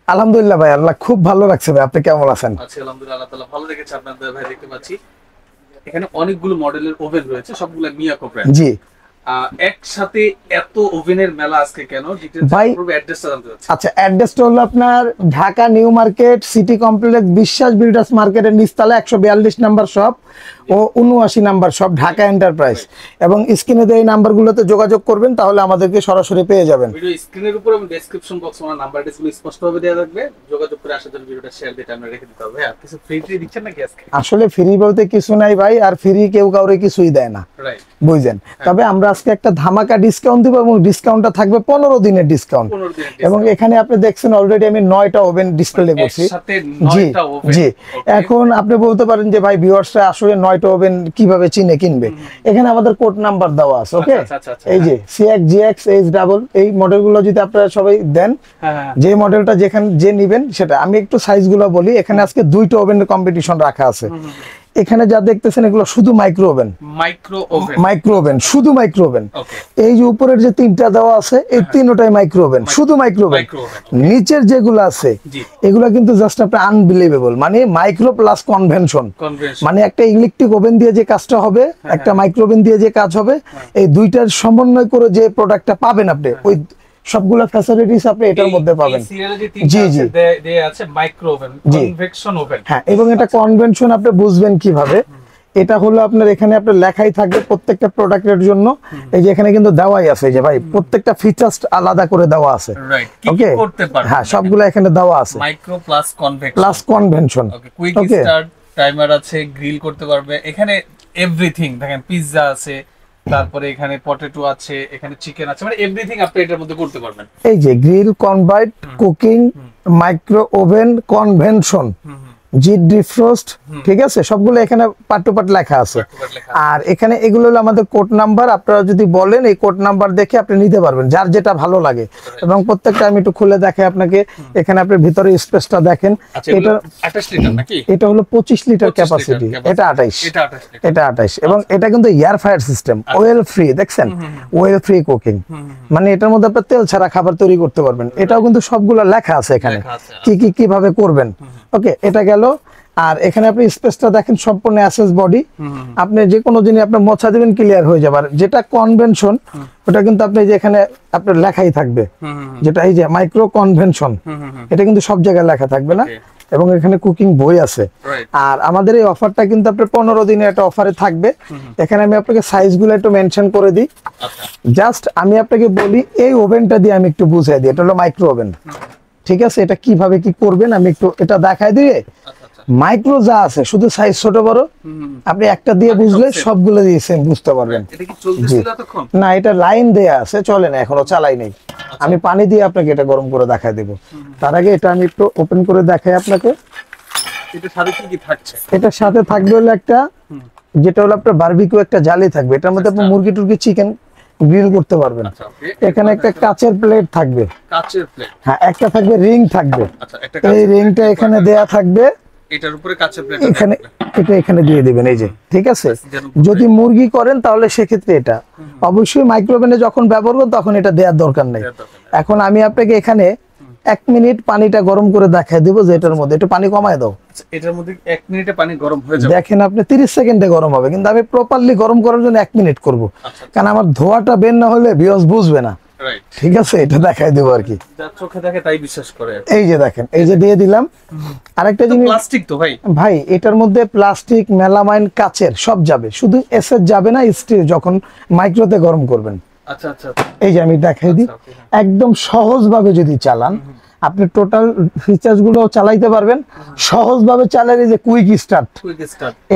আলহামদুলিল্লাহ ভাই, আল্লাহ খুব ভালো রাখছে ভাই। আপনি কেমন আছেন? আচ্ছা, আলহামদুলিল্লাহ, আল্লাহ তাআলা ভালো রেখেছে আপনাদের ভাই। দেখতে পাচ্ছি এখানে অনেকগুলো মডেলের ওভেন রয়েছে, সবগুলো মিয়াকো জি ব্র্যান্ডের। একসাথে এত ওভেনের মেলা আজকে কেন? ডিটেইলস ভাই, জানার পূর্বে অ্যাড্রেসটা জানতে চাচ্ছি। আচ্ছা অ্যাড্রেসটা হলো আপনার Dhaka new market city complex বিশ্বাস বিল্ডার্স মার্কেটের নিচতলা 142 নাম্বার শপ ও 79 নাম্বার শপ ঢাকা এন্টারপ্রাইজ। এবং স্ক্রিনে দেওয়া এই নাম্বারগুলোতে যোগাযোগ করবেন, তাহলে আমাদেরকে সরাসরি পেয়ে যাবেন। ভিডিও স্ক্রিনের উপর এবং ডেসক্রিপশন বক্সে আমার নাম্বার অ্যাড্রেসগুলো স্পষ্টভাবে দেওয়া থাকবে। যোগাযোগ করে আসার জন্য ভিডিওটা শেয়ার দিতে আমরা রেখে দিতে হবে। আর কিছু ফ্রি ট্রি দিচ্ছেন নাকি আজকে? আসলে ফ্রি বলতে কিছু নাই ভাই, আর ফ্রি কেউ কাউরে কিছুই দেয় না, রাইট। বুঝছেন। তবে আমরা আজকে একটা ধামাকা ডিসকাউন্ট দিব, এবং ডিসকাউন্টটা থাকবে 15 দিনের ডিসকাউন্ট। 15 দিনের এবং ডিসকাউন্ট। এখানে আপনি দেখছেন অলরেডি আমি 9টা ওভেন ডিসপ্লে করছি। একসাথে জি 9টা ওভেন। জি। এখন আপনি বলতে পারেন যে ভাই ভিউয়ার্সরা আসলে 9টা ওভেন কিভাবে চিনে কিনবে। এখানে আমাদের কোড নাম্বার দেওয়া আছে, ওকে। আচ্ছা, এই যে CX GX H ডাবল এই মডেলগুলো যদি আপনারা সবাই দেন, হ্যাঁ। যে মডেলটা যেখানে যে নেবেন সেটা। আমি একটু সাইজগুলো বলি। এখানে আজকে 2টা ওভেনের কম্পিটিশন রাখা আছে। এখানে যা দেখতেছেন এগুলো শুধু মাইক্রো ওভেন। মাইক্রো ওভেন, শুধু মাইক্রো ওভেন। এই যে উপরের যে 3টা দেওয়া আছে, এই 3টাই মাইক্রো ওভেন, শুধু মাইক্রো ওভেন। নিচের যেগুলো আছে এগুলো কিন্তু জাস্ট আপনার আনবিলিভেবল, মানে মাইক্রো প্লাস কনভেনশন। মানে একটা ইলেকট্রিক ওভেন দিয়ে যে কাজটা হবে, একটা মাইক্রো ওভেন দিয়ে যে কাজ হবে, এই দুইটার সমন্বয় করে যে প্রোডাক্টটা পাবেন আপনি, ওই সবগুলো ফ্যাসিলিটিস আপনি এটার মধ্যে পাবেন। জি জি দেয়া আছে মাইক্রো ওভেন, কনভেকশন ওভেন। হ্যাঁ, এবং এটা কনভেনশন আপনি বুঝবেন কিভাবে। এটা হলো আপনার এখানে আপনার লেখাই থাকবে প্রত্যেকটা প্রোডাক্টের জন্য। এই যে এখানে কিন্তু দেওয়াই আছে যে ভাই প্রত্যেকটা ফিচারস আলাদা করে দেওয়া আছে। ওকে, হ্যাঁ সবগুলো এখানে দেওয়া আছে। Micro plus convection plus convention. Okay, quick start timer আছে, গ্রিল করতে পারবে। এখানে এভরিথিং দেখেন, পিৎজা আছে, তারপরে এখানে পটেটো আছে, এখানে চিকেন আছে, মানে এভরিথিং আপনি এটার মধ্যে করতে পারবেন। এই যে grill, convert, cooking, micro oven, convention, জিট ডিফ্রস্ট, ঠিক আছে, সবগুলো এখানে পার্ট টু পার্ট লেখা আছে। আর এখানে এগুলো হলো আমাদের কোড নাম্বার। আপনারা যদি বলেন এই কোড নাম্বার দেখে আপনি নিতে পারবেন, যার যেটা ভালো লাগে। এবং প্রত্যেকটা আমি একটু খুলে দেখাই আপনাকে। এখানে আপনি ভিতরে স্পেসটা দেখেন। এটা 28 লিটার নাকি? এটা হলো 25 লিটার ক্যাপাসিটি, এটা 28, এটা 28। এবং এটা কিন্তু air fire system, oil free. দেখছেন, অয়েল ফ্রি কুকিং, মানে এটার মধ্যে আপনি তেল ছাড়া খাবার তৈরি করতে পারবেন। এটাও কিন্তু সবগুলো লেখা আছে এখানে, কিভাবে করবেন। ওকে, এটা গেল। আর এখানে আপনি স্পেসটা দেখেন, সম্পূর্ণ অ্যাসেস বডি। আপনি যে কোনো জিনিস আপনি মোছা দিবেন, ক্লিয়ার হয়ে যাবে। আর যেটা কনভেনশন, ওটা কিন্তু আপনি যে এখানে আপনার লেখাই থাকবে, যেটা এই যে মাইক্রো কনভেনশন, এটা কিন্তু সব জায়গায় লেখা থাকবে না। এবং এখানে কুকিং বই আছে। আর আমাদের এই অফারটা কিন্তু আপনার 15 দিনের একটা অফারে থাকবে। এখানে আমি আপনাকে সাইজগুলো একটু মেনশন করে দিই। জাস্ট আমি আপনাকে বলি, এই ওভেনটা দিয়ে আমি একটু বুঝাই দিই। এটা হলো মাইক্রো ওভেন, ঠিক আছে। এটা কিভাবে কি করবেন আমি একটু এটা দেখাই দিয়ে, মাইক্রো যা আছে শুধু সাইজ ছোট বড়, আপনি একটা দিয়ে বুঝলে সবগুলো দিয়ে সেম বুঝতে পারবেন। না, এটা লাইন দেয়া আছে, চলে না, এখনো চালাই নেই। আমি পানি দিয়ে আপনাকে এটা গরম করে দেখাই দেব। তার আগে এটা আমি একটু ওপেন করে দেখাই আপনাকে। এটার সাথে কি থাকছে? এটার সাথে থাকবে হলো একটা, যেটা হলো আপনার বারবিকিউ একটা জালি থাকবে। এটার মধ্যে আপনি মুরগি টুরগি চিকেন গ্রিল করতে পারবেন। এখানে একটা কাচের প্লেট থাকবে। কাচের প্লেট, হ্যাঁ, একটা থাকবে রিং থাকবে। এই রিংটা এখানে দেয়া থাকবে, এটার উপরে কাচের প্লেট এখানে, এটা এখানে দিয়ে দিবেন, এই যে, ঠিক আছে। যদি মুরগি করেন তাহলে সেক্ষেত্রে এটা অবশ্যই মাইক্রোওভেনে যখন ব্যবহার করবেন তখন এটা দেওয়ার দরকার নেই। এখন আমি আপনাকে এখানে 1 মিনিট পানিটা গরম করে দেখাই দিব, যে এটার মধ্যে একটু পানি কমায় দাও। এটার মধ্যে 1 মিনিটে পানি গরম হয়ে যাবে। দেখেন আপনি 30 সেকেন্ডে গরম হবে, কিন্তু আমি প্রপারলি গরম করার জন্য 1 মিনিট করব। কারণ আমার ধোয়াটা বের না হলে ভিউয়ার্স বুঝবে না, ঠিক আছে। এটা দেখাই দেব আর কি, যা চোখে দেখে তাই বিশ্বাস করে। এই যে দেখেন, এই যে দিয়ে দিলাম। আরেকটা জিনিস, প্লাস্টিক তো ভাই এটার মধ্যে প্লাস্টিক, মেলামাইন, কাচের সব যাবে, শুধু এসএস যাবে না, স্টিল যখন মাইক্রোতে গরম করবেন। আচ্ছা, এই যে আমি দেখাই দিই, একদম সহজ ভাবে যদি চালান আপনি টোটাল ফিচার্স গুলো চালাইতে পারবেন। সহজ ভাবে চালালে যে কুইক স্টার্ট,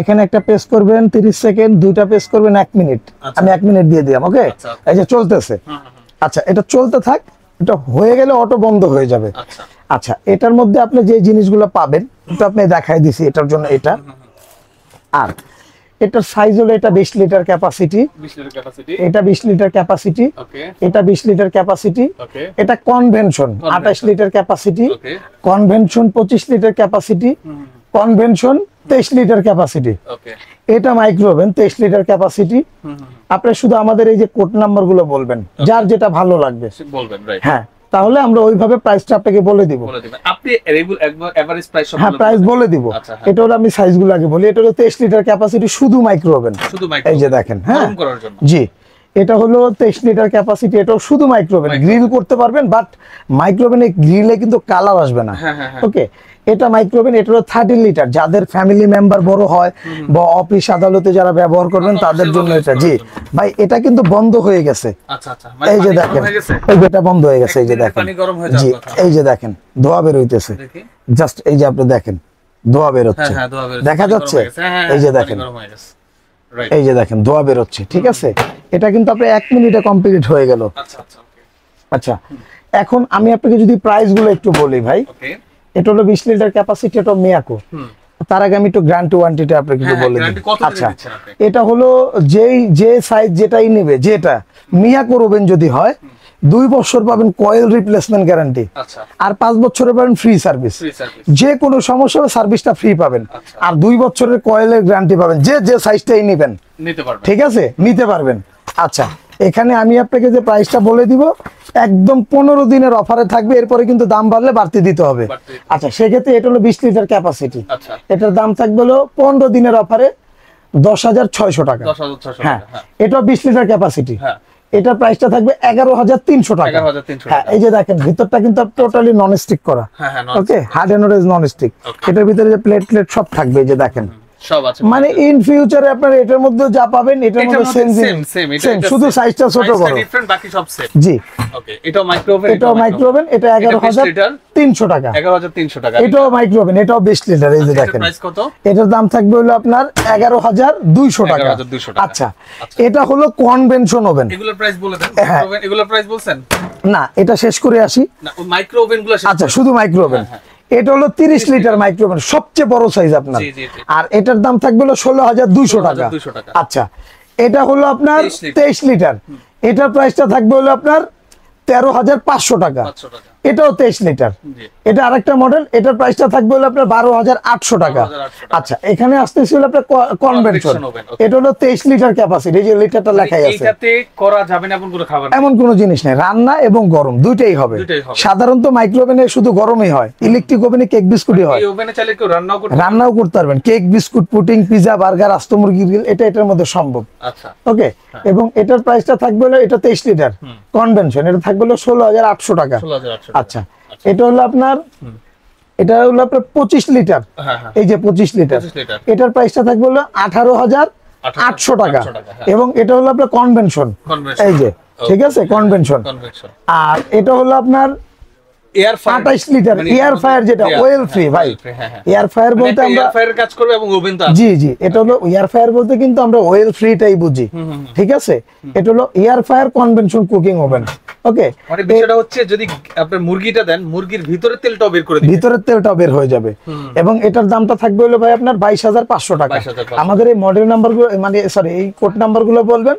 এখানে একটা প্রেস করবেন 30 সেকেন্ড, দুইটা প্রেস করবেন 1 মিনিট। আমি 1 মিনিট দিয়ে দিলাম, ওকে। এই যে চলতেছে, আচ্ছা এটা চলতে থাক, এটা হয়ে গেলে অটো বন্ধ হয়ে যাবে। আচ্ছা, এটার মধ্যে আপনি যে জিনিসগুলো পাবেন এটা আপনি দেখাই দিছি, এটার জন্য এটা। আর এটার সাইজ হলো, এটা 20 লিটার ক্যাপাসিটি, এটা 20 লিটার ক্যাপাসিটি, এটা 20 লিটার ক্যাপাসিটি। এটা convention 28 litre capacity, convention 25 litre capacity, convention 23 litre capacity. এটা মাইক্রো ওভেন 23 লিটার ক্যাপাসিটি। আপনি শুধু আমাদের এই যে কোড নাম্বার গুলো বলবেন, যার যেটা ভালো লাগবে বলবেন। হ্যাঁ, তাহলে আমরা ওইভাবে প্রাইসটা আপনাকে বলে দিব। আপনি এভারেজ প্রাইস হ্যাঁ প্রাইস বলে দিব। এটা হলো আমি সাইজগুলো আগে বলি। এটা হলো 23 লিটার ক্যাপাসিটি, শুধু মাইক্রো ওভেন। এই যে দেখেন, হ্যাঁ জি, এটা হলো 23 লিটার ক্যাপাসিটি, এটাও শুধু মাইক্রো ওভেন। গ্রিল করতে পারবেন, বাট মাইক্রো ওভেনে গ্রিলে কিন্তু কালার আসবে না। ওকে, এটা মাইক্রো ওভেন। এটা হলো 30 লিটার, যাদের ফ্যামিলি মেম্বার বড় হয় বা অফিস আদালতে যারা ব্যবহার করবেন তাদের জন্য এটা। জি ভাই, এটা কিন্তু বন্ধ হয়ে গেছে। এই যে দেখেন, এই যে এটা বন্ধ হয়ে গেছে। এই যে দেখেন, জি এই যে দেখেন ধোয়া বের হইতেছে। জাস্ট এই যে আপনি দেখেন ধোয়া বের হচ্ছে, দেখা যাচ্ছে? এই যে দেখেন, এই যে দেখেন ধোয়া বের হচ্ছে। ঠিক আছে, এটা কিন্তু আপনার 1 মিনিটে কমপ্লিট হয়ে গেল। আচ্ছা, এখন আমি আপনাকে যদি প্রাইস গুলো একটু বলি ভাই। এটা হলো 20 লিটার ক্যাপাসিটি, এটা মিয়াকো। তার আগে আমি একটু গ্যারান্টি ওয়ারেন্টিটা আপনাকে একটু বলে দিই। আচ্ছা, এটা হলো যে সাইজ যেটাই নেবে, যেটা মিয়াকো ওভেন যদি হয় 2 বছর পাবেন কয়েল রিপ্লেসমেন্ট গ্যারান্টি, আর 5 বছরের পাবেন ফ্রি সার্ভিস। যে কোনো সমস্যা হলে সার্ভিসটা ফ্রি পাবেন, আর 2 বছরের কয়েলের গ্যারান্টি পাবেন। যে সাইজটাই নেবেন নিতে পারবেন, ঠিক আছে, নিতে পারবেন। আচ্ছা, এখানে আমি আপনাকে যে প্রাইসটা বলে দিব একদম 15 দিনের অফারে থাকবে, এরপরে কিন্তু দাম বাড়লে বাড়তি দিতে হবে। আচ্ছা, সেক্ষেত্রে এটা হলো 20 লিটার ক্যাপাসিটি, এটার দাম থাকবে হলো 15 দিনের অফারে 10,600 টাকা। হ্যাঁ, এটা 20 লিটার ক্যাপাসিটি, এটা প্রাইসটা থাকবে 11,300 টাকা। হ্যাঁ, এই যে দেখেন ভিতরটা কিন্তু টোটালি নন স্টিক করা। ওকে, হার্ড এন্ড নন স্টিক। এটার ভিতরে যে প্লেট সব থাকবে, এই যে দেখেন সব আছে। মানে ইন ফিউচারে আপনারা এটার মধ্যে যা পাবেন এটার মধ্যে সেম, শুধু সাইজটা ছোট বড়, ডিফারেন্ট, বাকি সব সেম। জি, ওকে, এটাও মাইক্রো ওভেন, এটা 11,300 টাকা। 11,300 টাকা। এটাও মাইক্রো ওভেন, এটাও 20 লিটার। এই যে দেখেন প্রাইস কত? এটার দাম থাকবে হলো আপনার 11,200 টাকা। আচ্ছা, এটা হলো কনভেনশন ওভেন। এগুলোর প্রাইস বলে দেন। এগুলোর প্রাইস বলছেন না, এটা শেষ করে আসি না, মাইক্রো ওভেনগুলো। আচ্ছা, শুধু মাইক্রো ওভেন। এটা হলো 30 লিটার মাইক্রো ওভেন, সবচেয়ে বড় সাইজ আপনার। আর এটার দাম থাকবে হলো 16,200 টাকা। আচ্ছা, এটা হলো আপনার 23 লিটার, এটার প্রাইসটা থাকবে হলো আপনার 13,500 টাকা। এটাও 23 লিটার, এটা আরেকটা মডেল, এটার প্রাইসটা থাকবে হলো আপনার 12,800 টাকা। আচ্ছা, এখানে আসতেছিল আপনার কনভেনশন, এটা হলো 23 লিটার ক্যাপাসিটি, এই যে লিটারটা লেখাই আছে। এটাতে করা যাবে না এমন কোনো খাবার, এমন কোনো জিনিস নেই, রান্না এবং গরম দুইটাই হবে। সাধারণত মাইক্রো ওভেনে শুধু গরমই হয়, ইলেকট্রিক ওভেনে কেক বিস্কুটই হয়। এই ওভেনে চাইলে কেউ রান্নাও করতে পারবেন, cake biscuit, pudding, pizza, burger, আস্ত মুরগির গ্রিল, এটার মধ্যে সম্ভব। আচ্ছা, ওকে, এবং এটার প্রাইসটা থাকবে হলো, এটা 23 লিটার কনভেনশন, এটা থাকবে হলো 16,800 টাকা। আচ্ছা, এটা হলো আপনার 25 লিটার, এই যে 25 লিটার, এটার প্রাইসটা থাকবে হলো 18,800 টাকা। এবং এটা হলো আপনার কনভেনশন, এই যে, ঠিক আছে, কনভেনশন। আর এটা হলো আপনার 28 লিটার এয়ার ফায়ার, যেটা ওয়েল ফ্রি। ভাই, এয়ার ফায়ার বলতে আমরা এয়ার ফায়ার কাজ করবে এবং ওভেন তো জি, এটা হলো এয়ার ফায়ার বলতে কিন্তু আমরা ওয়েল ফ্রিটাই বুঝি। ঠিক আছে, এটা হলো air fryer convention cooking oven. Okay, মানে বিষয়টা হচ্ছে যদি আপনি মুরগিটা দেন, মুরগির ভিতরের তেলটাও বের করে দিবেন, ভিতরের তেলটাও বের হয়ে যাবে। এবং এটার দামটা থাকবে হলো ভাই আপনার 22,500 টাকা। আমাদের এই মডেল নাম্বারগুলো, মানে সরি, এই কোড নাম্বারগুলো বলবেন,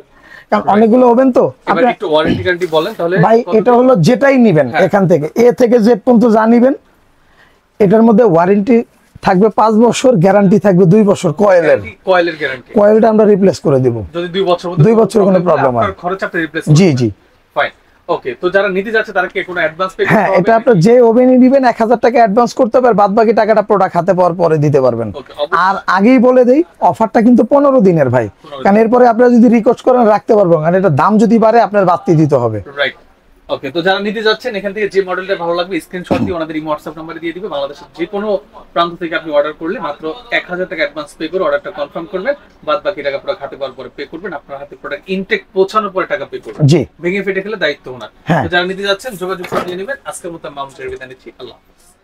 কারণ অনেকগুলো ওভেন তো। আপনি একটু ওয়ারেন্টি গ্যারান্টি বলেন তাহলে। ভাই, এটা হলো যেটাই নেবেন এখান থেকে, এ থেকে জেড পর্যন্ত যা নেবেন, এটার মধ্যে ওয়ারেন্টি থাকবে 5 বছর, গ্যারান্টি থাকবে 2 বছর। কয়েলের গ্যারান্টি, কয়েলটা আমরা রিপ্লেস করে দিব যদি 2 বছর কোনো প্রবলেম হয়, খরচ আপনি রিপ্লেস। জি, ফাইন। ওকে, তো যারা নিতে যাচ্ছে তারা কি কোনো অ্যাডভান্স পে করতে হবে? হ্যাঁ, এটা আপনি যে ওভেনই নেবেন 1,000 টাকা অ্যাডভান্স করতে হবে, আর বাদ বাকি টাকাটা প্রোডাক্ট হাতে পাওয়ার পরে দিতে পারবেন। আর আগেই বলে দেই, অফারটা কিন্তু 15 দিনের ভাই, কারণ এরপরে আপনারা যদি রিকোয়েস্ট করেন রাখতে পারবেন, আর এটা দাম যদি বাড়ে আপনার বাড়তি দিতে হবে। রাইট। ওকে, তো যারা নিতে যাচ্ছেন এখান থেকে যে মডেলটা ভালো লাগবে স্ক্রিনশট দিয়ে ওনাদের ইমো হোয়াটসঅ্যাপ নম্বরে দিয়ে দিবে। বাংলাদেশের যে কোনো প্রান্ত থেকে আপনি অর্ডার করলে মাত্র 1,000 টাকা অ্যাডভান্স পে করে অর্ডারটা কনফার্ম করবেন, বাদ বাকি টাকা পুরো হাতে পাওয়ার পরে পে করবেন। আপনার হাতে প্রোডাক্ট ইনটেক পৌঁছানোর পরে টাকা পে করবেন। জি, ভেঙে ফেটে খেলে দায়িত্ব ওনার। তো যারা নিতে যাচ্ছেন যোগাযোগ করে নিয়ে নেবেন। আজকের মতো মাউন্টের বিদায় নিচ্ছি। আল্লাহ হাফেজ।